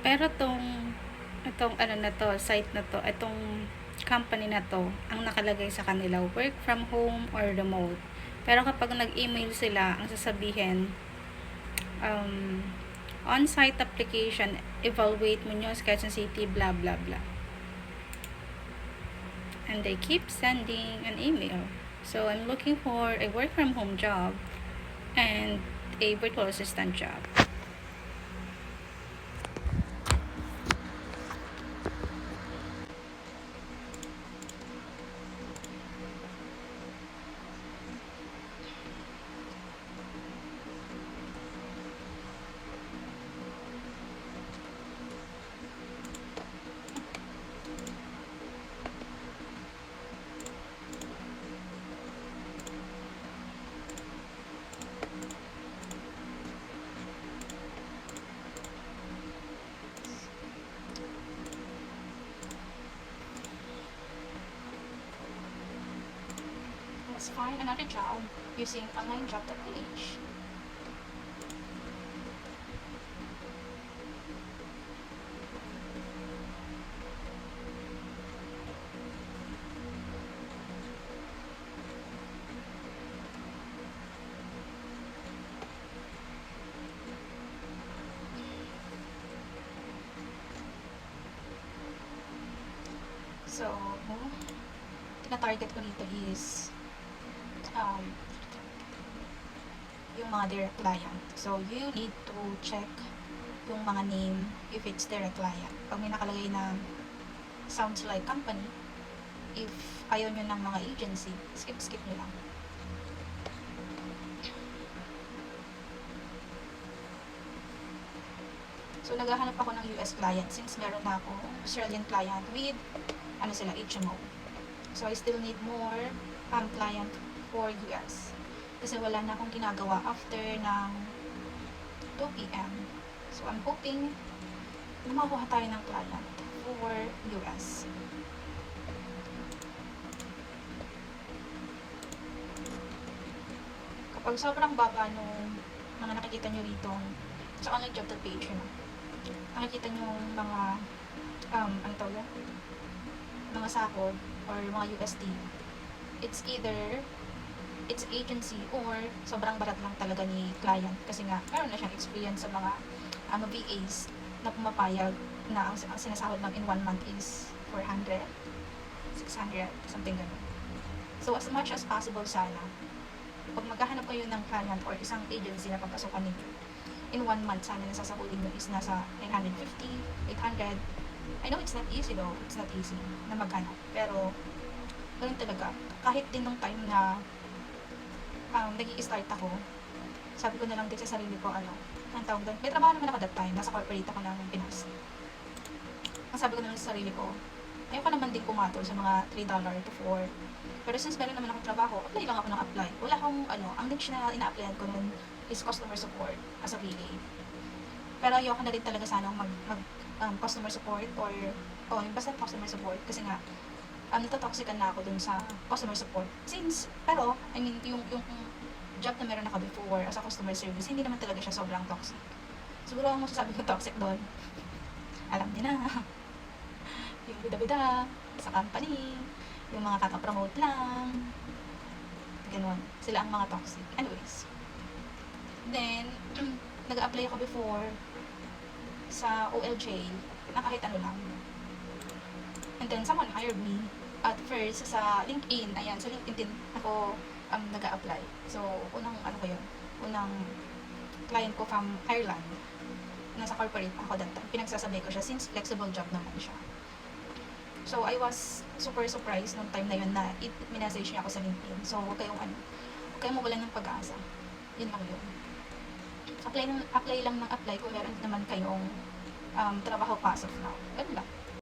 Pero itong ano na to, site na to, itong company na to, ang nakalagay sa kanila, work from home or remote. Pero kapag nag-email sila, ang sasabihin, on-site application, evaluate Muñoz, Quezon City, blah, blah, blah. And they keep sending an email. So, I'm looking for a work from home job and a virtual assistant job. Let's find another job using online job.ph. So, tina-target ko dito is yung mga direct client. So, you need to check yung mga name if it's direct client. Pag may nakalagay na sounds like company, if ayaw nyo ng mga agency, skip nyo lang. So, naghahanap ako ng US client since meron na ako Australian client with HMO. So, I still need more client for US. Kasi wala na akong ginagawa after ng 2 p.m. So, I'm hoping na makuha tayo ng client for US. Kapag sobrang baba nung mga nakikita nyo rito sa online job.ph, nakikita nyo mga mga sahod or mga USD, it's either it's agency or sobrang barat lang talaga ni client kasi nga meron na siyang experience sa mga VAs na pumapayag na ang sinasahod lang in 1 month is 400, 600, something ganun. So as much as possible sana, pag maghahanap kayo ng client or isang agency na pagpasukan ninyo, in 1 month sana nasasahodin nyo is nasa 950, 800. I know it's not easy though, it's not easy na maghanap, pero ganun talaga. Kahit din nung time na nag-i-start ako, sabi ko na lang din sa sarili ko, ang tawag doon, may trabaho naman ako that time, nasa corporate ako ng Pinas. Ang sabi ko na lang sa sarili ko, ayoko naman din pumatol sa mga $3 to 4. Pero since meron naman akong trabaho, apply lang ako ng apply. Wala akong, ang niche na ina-applyan ko nun is customer support as a VA. Pero ayoko na rin talaga sana customer support or, basta customer support kasi nga, natotoxican na ako dun sa customer support. Pero, yung job na meron ako before as a customer service, hindi naman talaga siya sobrang toxic. Siguro ang masasabi ko toxic doon, alam niyo na, yung bida-bida sa company, yung mga kaka-promote lang, ganun. Sila ang mga toxic. Anyways. Then, nag-apply ako before sa OLJ na kahit ano lang. And then, someone hired me at first sa LinkedIn. Ayan, sa LinkedIn ako nag-a-apply. So, unang client ko from Ireland. Nasa corporate ako that time. Pinagsasabay ko siya since flexible job naman siya. So, I was super surprised nung time na yun na minessage niya ako sa LinkedIn. So, huwag kayong mawalan ng pag-asa. Yun lang yun. Apply lang ng apply kung meron naman kayong trabaho as of now. Ganun lang.